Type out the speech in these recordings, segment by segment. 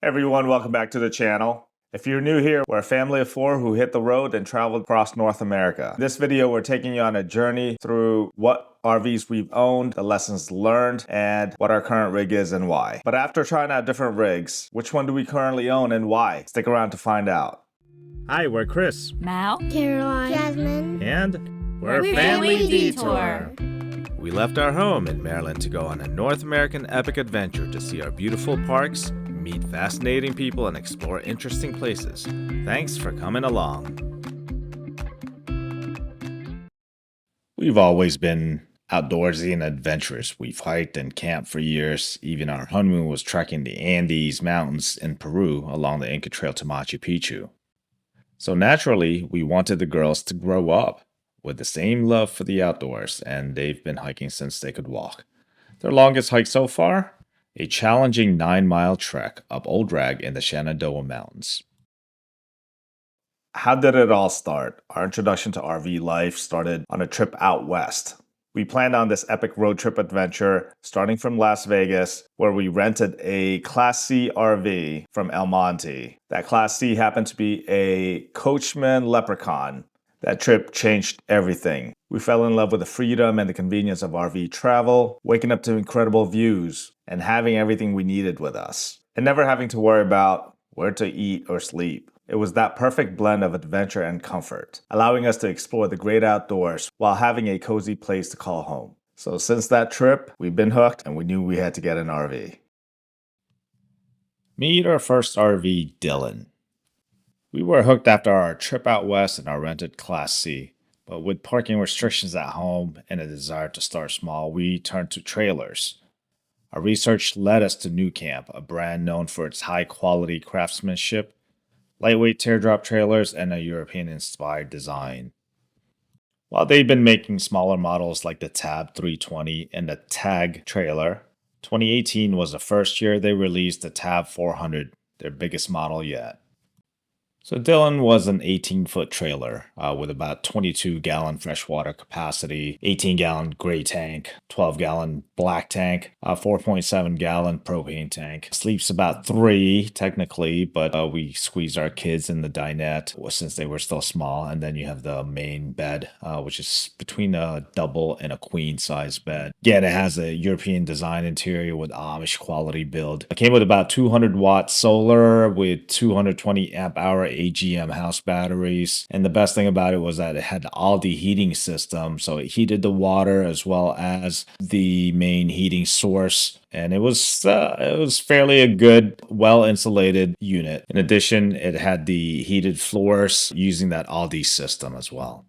Everyone, welcome back to the channel. If you're new here, we're a family of 4 who hit the road and traveled across North America. In this video, we're taking you on a journey through what RVs we've owned, the lessons learned, and what our current rig is and why. But after trying out different rigs, which one do we currently own and why? Stick around to find out. Hi, we're Chris. Mal, Caroline, Jasmine, And we're Family Detour. We left our home in Maryland to go on a North American epic adventure to see our beautiful parks, meet fascinating people, and explore interesting places. Thanks for coming along. We've always been outdoorsy and adventurous. We've hiked and camped for years. Even our honeymoon was trekking the Andes Mountains in Peru along the Inca Trail to Machu Picchu. So naturally, we wanted the girls to grow up with the same love for the outdoors, and they've been hiking since they could walk. Their longest hike so far? A challenging 9-mile trek up Old Rag in the Shenandoah Mountains. How did it all start? Our introduction to RV life started on a trip out west. We planned on this epic road trip adventure starting from Las Vegas, where we rented a Class C RV from El Monte. That Class C happened to be a Coachman Leprechaun. That trip changed everything. We fell in love with the freedom and the convenience of RV travel, waking up to incredible views, and having everything we needed with us, and never having to worry about where to eat or sleep. It was that perfect blend of adventure and comfort, allowing us to explore the great outdoors while having a cozy place to call home. So since that trip, we've been hooked, and we knew we had to get an RV. Meet our first RV, Dylan. We were hooked after our trip out west in our rented Class C, but with parking restrictions at home and a desire to start small, we turned to trailers. Our research led us to Nucamp, a brand known for its high-quality craftsmanship, lightweight teardrop trailers, and a European-inspired design. While they've been making smaller models like the Tab 320 and the Tag trailer, 2018 was the first year they released the Tab 400, their biggest model yet. So Dylan was an 18-foot trailer with about 22-gallon freshwater capacity, 18-gallon gray tank, 12-gallon black tank, 4.7-gallon propane tank. Sleeps about 3 technically, but we squeezed our kids in the dinette since they were still small. And then you have the main bed, which is between a double and a queen size bed. Again, it has a European design interior with Amish quality build. It came with about 200-watt solar with 220 amp hour AGM house batteries, and the best thing about it was that it had all the heating system, so it heated the water as well as the main heating source, and it was fairly a good, well insulated unit. In addition, it had the heated floors using that Aldi system as well.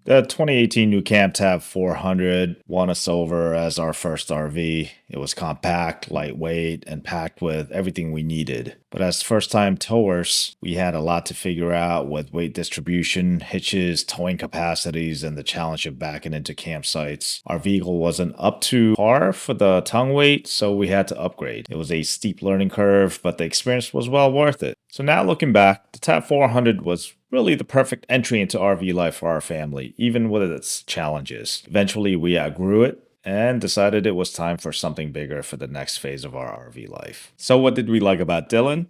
The 2018 Nucamp Tab 400 won us over as our first RV. It was compact, lightweight, and packed with everything we needed. But as first-time towers, we had a lot to figure out with weight distribution, hitches, towing capacities, and the challenge of backing into campsites. Our vehicle wasn't up to par for the tongue weight, so we had to upgrade. It was a steep learning curve, but the experience was well worth it. So now looking back, the Tab 400 was really the perfect entry into RV life for our family, even with its challenges. Eventually, we outgrew it and decided it was time for something bigger for the next phase of our RV life. So what did we like about Dylan?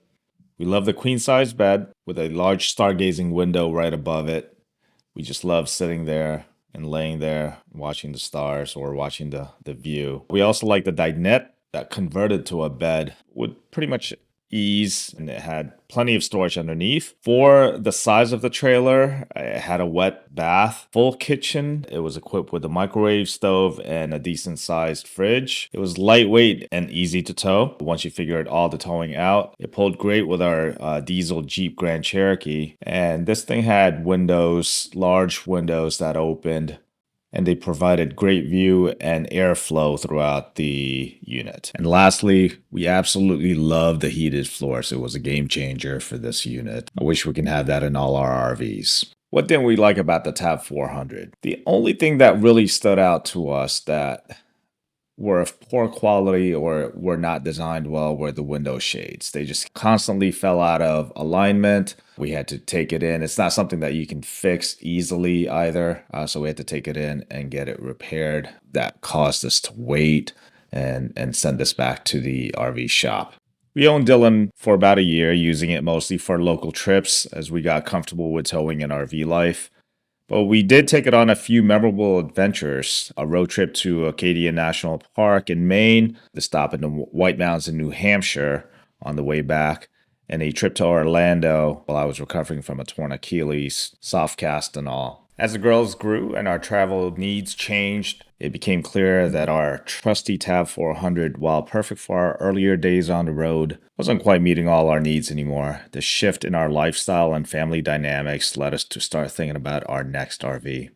We love the queen-size bed with a large stargazing window right above it. We just love sitting there and laying there, watching the stars or watching the view. We also like the dinette that converted to a bed with pretty much ease, and it had plenty of storage underneath. For the size of the trailer, it had a wet bath, full kitchen. It was equipped with a microwave stove and a decent sized fridge. It was lightweight and easy to tow. Once you figured all the towing out, it pulled great with our diesel Jeep Grand Cherokee. And this thing had windows, large windows that opened, and they provided great view and airflow throughout the unit. And lastly, we absolutely love the heated floors. It was a game changer for this unit. I wish we can have that in all our RVs. What didn't we like about the Tab 400? The only thing that really stood out to us that were of poor quality or were not designed well were the window shades. They just constantly fell out of alignment. We had to take it in. It's not something that you can fix easily either. So we had to take it in and get it repaired. That caused us to wait and send this back to the RV shop. We owned Dylan for about a year, using it mostly for local trips as we got comfortable with towing and RV life. But we did take it on a few memorable adventures: a road trip to Acadia National Park in Maine, the stop in the White Mountains in New Hampshire on the way back, and a trip to Orlando while I was recovering from a torn Achilles, soft cast and all. As the girls grew and our travel needs changed, it became clear that our trusty Tab 400, while perfect for our earlier days on the road, wasn't quite meeting all our needs anymore. The shift in our lifestyle and family dynamics led us to start thinking about our next RV.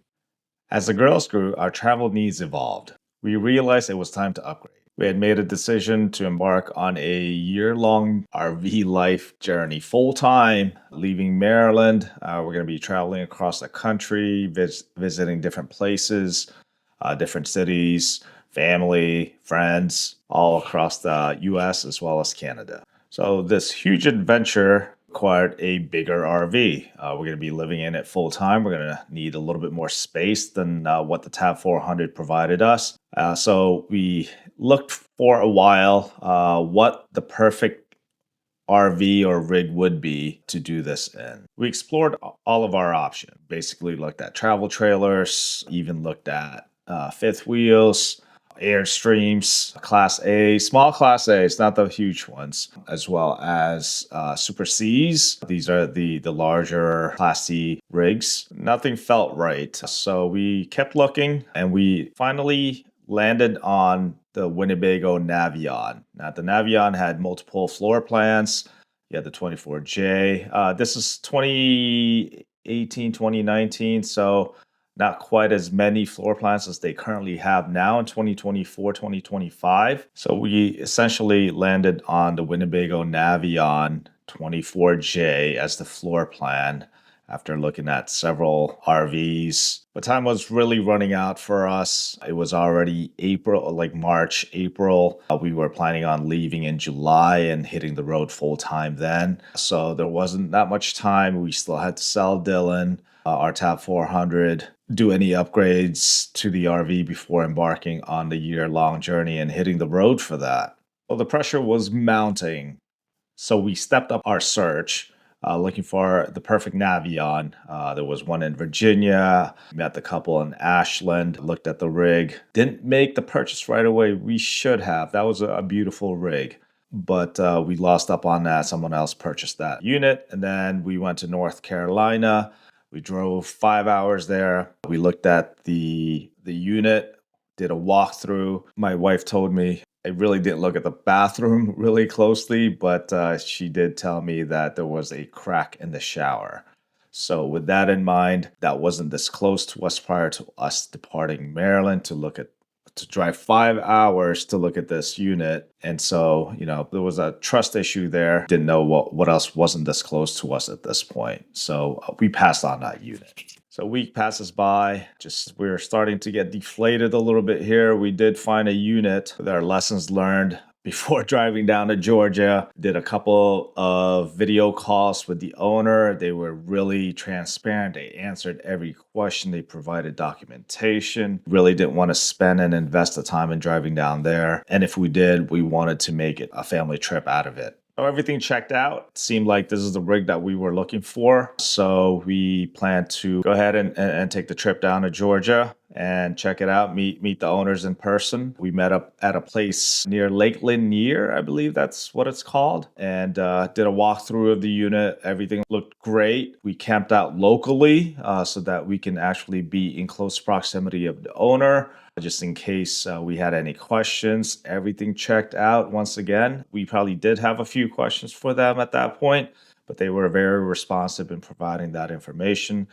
As the girls grew, our travel needs evolved. We realized it was time to upgrade. We had made a decision to embark on a year-long RV life journey full time, leaving Maryland. We're going to be traveling across the country, visiting different places, different cities, family, friends, all across the US as well as Canada. So, this huge adventure required a bigger RV. We're going to be living in it full time. We're going to need a little bit more space than what the Tab 400 provided us. So we looked for a while what the perfect RV or rig would be to do this in. We explored all of our options, basically looked at travel trailers, even looked at fifth wheels, Airstreams, Class A, small Class A's, not the huge ones, as well as Super C's. These are the larger Class C rigs. Nothing felt right. So we kept looking and we finally landed on the Winnebago Navion. Now, the Navion had multiple floor plans. You had the 24J. This is 2018, 2019. So not quite as many floor plans as they currently have now in 2024, 2025. So we essentially landed on the Winnebago Navion 24J as the floor plan after looking at several RVs. But time was really running out for us. It was already April, like March, April. We were planning on leaving in July and hitting the road full time then. So there wasn't that much time. We still had to sell Dylan, our Tab 400, do any upgrades to the RV before embarking on the year-long journey and hitting the road for that. Well, the pressure was mounting. So we stepped up our search, looking for the perfect Navion. There was one in Virginia, met the couple in Ashland, looked at the rig. Didn't make the purchase right away. We should have. That was a beautiful rig. But we lost up on that. Someone else purchased that unit. And then we went to North Carolina. We drove 5 hours there. We looked at the unit, did a walkthrough. My wife told me I really didn't look at the bathroom really closely, but she did tell me that there was a crack in the shower. So with that in mind, that wasn't disclosed to us prior to us departing Maryland to drive 5 hours to look at this unit. And so, there was a trust issue there. Didn't know what else wasn't disclosed to us at this point. So we passed on that unit. So a week passes by, we're starting to get deflated a little bit here. We did find a unit with our lessons learned before driving down to Georgia. Did a couple of video calls with the owner. They were really transparent. They answered every question. They provided documentation. Really didn't want to spend and invest the time in driving down there. And if we did, we wanted to make it a family trip out of it. So everything checked out. It seemed like this is the rig that we were looking for. So we plan to go ahead and take the trip down to Georgia and check it out, meet the owners in person. We met up at a place near Lake Lanier, I believe that's what it's called, and did a walkthrough of the unit. Everything looked great. We camped out locally so that we can actually be in close proximity of the owner, just in case we had any questions. Everything checked out once again. We probably did have a few questions for them at that point, but they were very responsive in providing that information.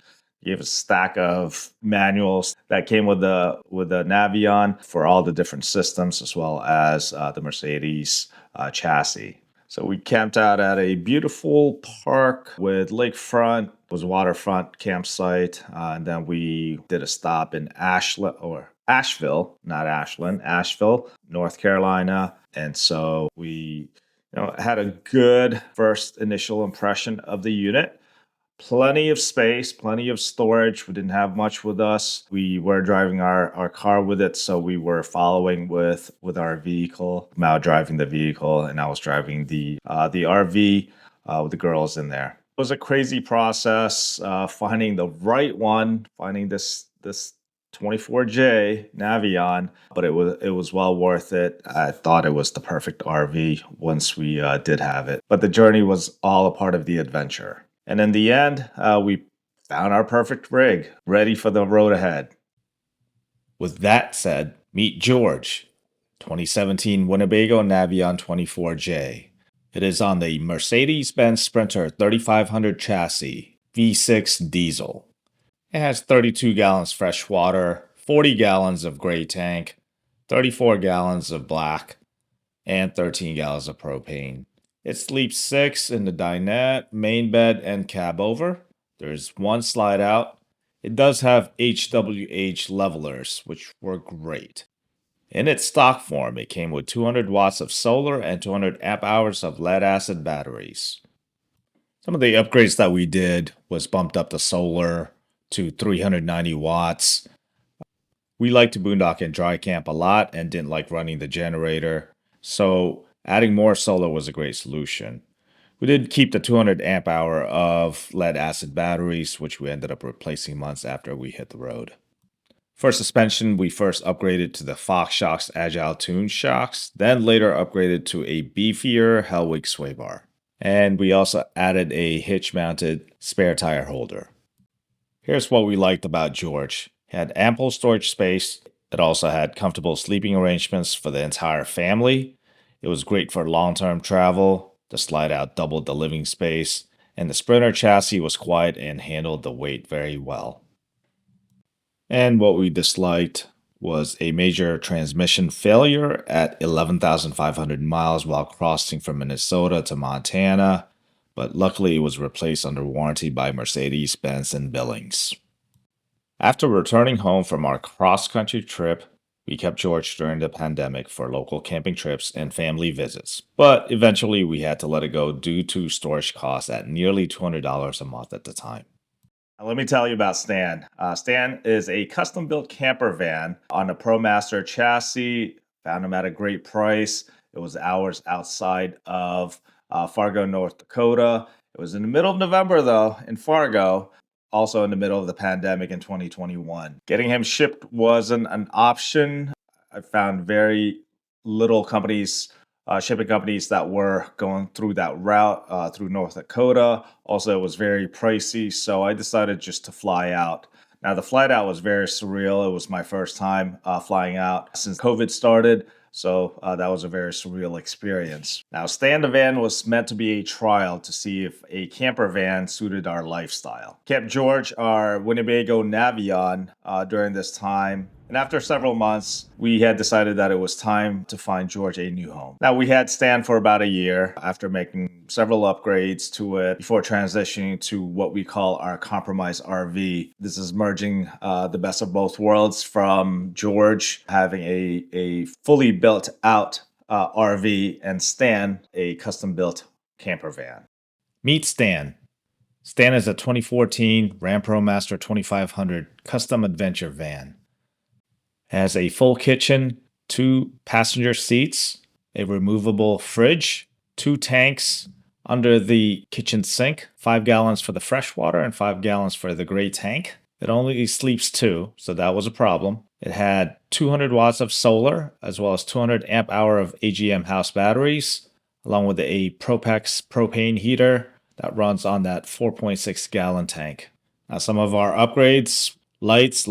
Gave a stack of manuals that came with the Navion for all the different systems, as well as the Mercedes chassis. So we camped out at a beautiful park with lakefront. It was a waterfront campsite, and then we did a stop in Asheville, not Ashland, Asheville, North Carolina. And so we had a good first initial impression of the unit. Plenty of space, plenty of storage. We didn't have much with us. We were driving our car with it, so we were following with our vehicle. Mal driving the vehicle, and I was driving the RV with the girls in there. It was a crazy process finding the right one, finding this 24J Navion, but it was well worth it. I thought it was the perfect RV once we did have it. But the journey was all a part of the adventure. And in the end, we found our perfect rig, ready for the road ahead. With that said, meet George, 2017 Winnebago Navion 24J. It is on the Mercedes-Benz Sprinter 3500 chassis, V6 diesel. It has 32 gallons fresh water, 40 gallons of gray tank, 34 gallons of black, and 13 gallons of propane. It sleeps 6 in the dinette, main bed, and cab over. There's one slide out. It does have HWH levelers, which were great. In its stock form, it came with 200 watts of solar and 200 amp hours of lead-acid batteries. Some of the upgrades that we did was bumped up the solar to 390 watts. We like to boondock and dry camp a lot and didn't like running the generator, so adding more solar was a great solution. We did keep the 200 amp hour of lead acid batteries, which we ended up replacing months after we hit the road. For suspension, we first upgraded to the Fox Shocks Agile Tune shocks, then later upgraded to a beefier Hellwig sway bar. And we also added a hitch-mounted spare tire holder. Here's what we liked about George. It had ample storage space. It also had comfortable sleeping arrangements for the entire family. It was great for long-term travel. The slide-out doubled the living space. And the Sprinter chassis was quiet and handled the weight very well. And what we disliked was a major transmission failure at 11,500 miles while crossing from Minnesota to Montana, but luckily it was replaced under warranty by Mercedes-Benz in Billings. After returning home from our cross-country trip, we kept George during the pandemic for local camping trips and family visits, but eventually we had to let it go due to storage costs at nearly $200 a month at the time. Let me tell you about Stan. Stan is a custom-built camper van on a Promaster chassis. Found him at a great price. It was hours outside of Fargo, North Dakota. It was in the middle of November, though, in Fargo, also in the middle of the pandemic in 2021. Getting him shipped wasn't an option. I found very little companies, shipping companies that were going through that route through North Dakota. Also, it was very pricey, so I decided just to fly out. Now, the flight out was very surreal. It was my first time flying out since COVID started, so that was a very surreal experience. Now, Stan the van was meant to be a trial to see if a camper van suited our lifestyle. Kept George, our Winnebago Navion, during this time. And after several months, we had decided that it was time to find George a new home. Now, we had Stan for about a year after making several upgrades to it before transitioning to what we call our compromise RV. This is merging the best of both worlds from George having a fully built out RV and Stan a custom built camper van. Meet Stan. Stan is a 2014 Ram Promaster 2500 custom adventure van. Has a full kitchen, 2 passenger seats, a removable fridge, 2 tanks under the kitchen sink, 5 gallons for the fresh water and 5 gallons for the gray tank. It only sleeps 2, so that was a problem. It had 200 watts of solar, as well as 200 amp hour of AGM house batteries, along with a Propex propane heater that runs on that 4.6 gallon tank. Now, some of our upgrades, lights.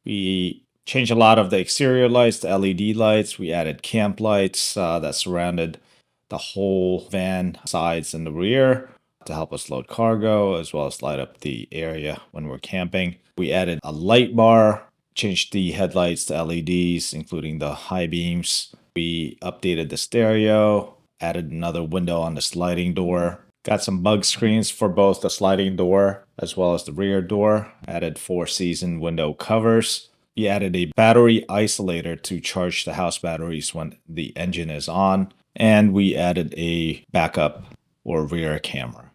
We changed a lot of the exterior lights to LED lights. We added camp lights that surrounded the whole van sides and the rear to help us load cargo, as well as light up the area when we're camping. We added a light bar, changed the headlights to LEDs, including the high beams. We updated the stereo, added another window on the sliding door. Got some bug screens for both the sliding door as well as the rear door. Added 4-season window covers. We added a battery isolator to charge the house batteries when the engine is on. And we added a backup or rear camera.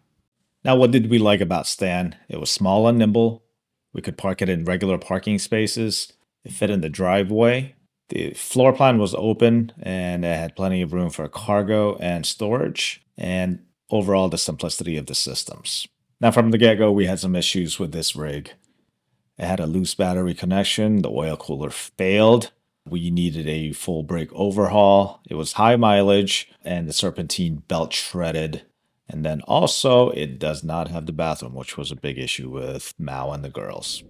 Now, what did we like about Stan? It was small and nimble. We could park it in regular parking spaces. It fit in the driveway. The floor plan was open and it had plenty of room for cargo and storage, and overall the simplicity of the systems. Now, from the get-go, we had some issues with this rig. It had a loose battery connection. The oil cooler failed. We needed a full brake overhaul. It was high mileage and the serpentine belt shredded. And then also, it does not have the bathroom, which was a big issue with Mao and the girls.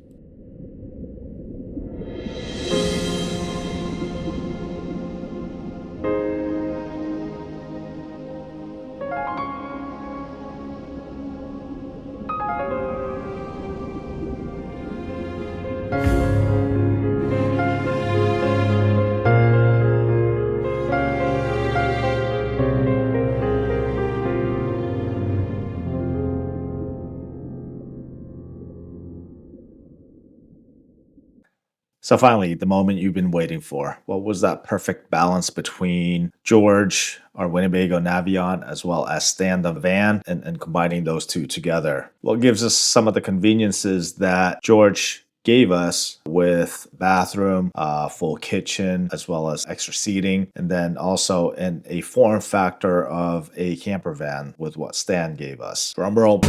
So finally, the moment you've been waiting for. What was that perfect balance between George, our Winnebago Navion, as well as Stan the van, and combining those two together? Well, it gives us some of the conveniences that George gave us with bathroom, full kitchen, as well as extra seating, and then also in a form factor of a camper van with what Stan gave us. Drum roll.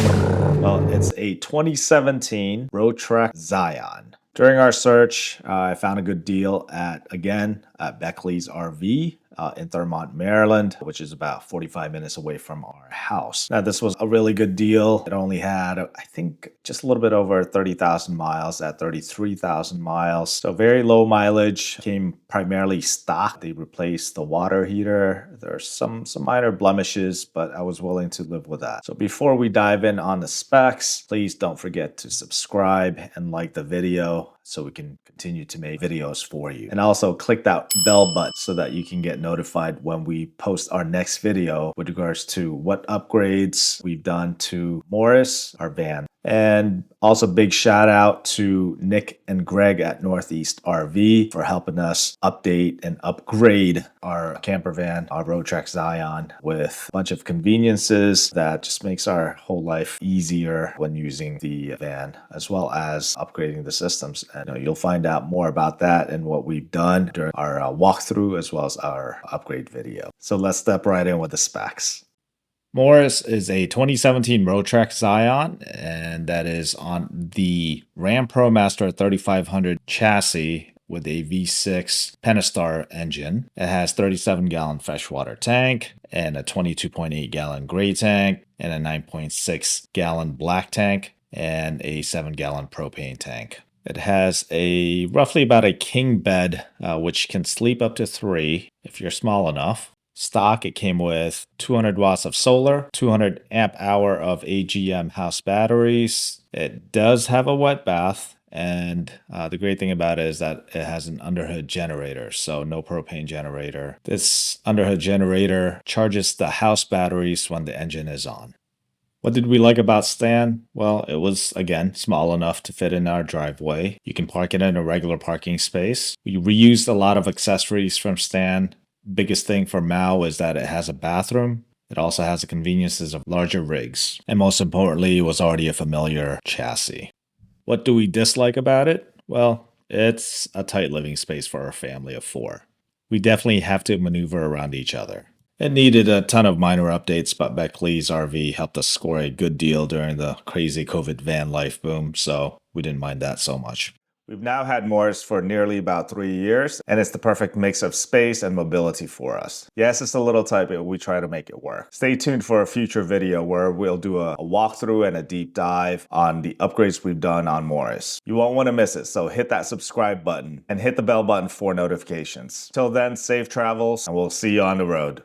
Well, it's a 2017 Roadtrek Zion. During our search, I found a good deal at Beckley's RV in Thurmont, Maryland, which is about 45 minutes away from our house. Now, this was a really good deal. It only had, I think, just a little bit over 30,000 miles at 33,000 miles. So very low mileage, came primarily stock. They replaced the water heater. There are some minor blemishes, but I was willing to live with that. So before we dive in on the specs, please don't forget to subscribe and like the video so we can continue to make videos for you. And also click that bell button so that you can get notified when we post our next video with regards to what upgrades we've done to Morris, our van. And also big shout out to Nick and Greg at Northeast RV for helping us update and upgrade our camper van, our Roadtrek Zion, with a bunch of conveniences that just makes our whole life easier when using the van, as well as upgrading the systems. And you'll find out more about that and what we've done during our walkthrough as well as our upgrade video. So let's step right in with the specs. Morris is a 2017 Roadtrek Zion, and that is on the Ram Promaster 3500 chassis with a V6 Pentastar engine. It has 37-gallon freshwater tank and a 22.8-gallon gray tank and a 9.6-gallon black tank and a 7-gallon propane tank. It has a roughly about a king bed, which can sleep up to 3 if you're small enough. Stock, it came with 200 watts of solar, 200 amp hour of AGM house batteries. It does have a wet bath, and the great thing about it is that it has an underhood generator, so no propane generator. This underhood generator charges the house batteries when the engine is on. What did we like about Stan? Well, it was, again, small enough to fit in our driveway. You can park it in a regular parking space. We reused a lot of accessories from Stan. Biggest thing for Mao is that it has a bathroom. It also has the conveniences of larger rigs. And most importantly, it was already a familiar chassis. What do we dislike about it? Well, it's a tight living space for a family of 4. We definitely have to maneuver around each other. It needed a ton of minor updates, but Beckley's RV helped us score a good deal during the crazy COVID van life boom, so we didn't mind that so much. We've now had Morris for nearly about 3 years, and it's the perfect mix of space and mobility for us. Yes, it's a little tight, but we try to make it work. Stay tuned for a future video where we'll do a walkthrough and a deep dive on the upgrades we've done on Morris. You won't want to miss it, so hit that subscribe button and hit the bell button for notifications. Till then, safe travels, and we'll see you on the road.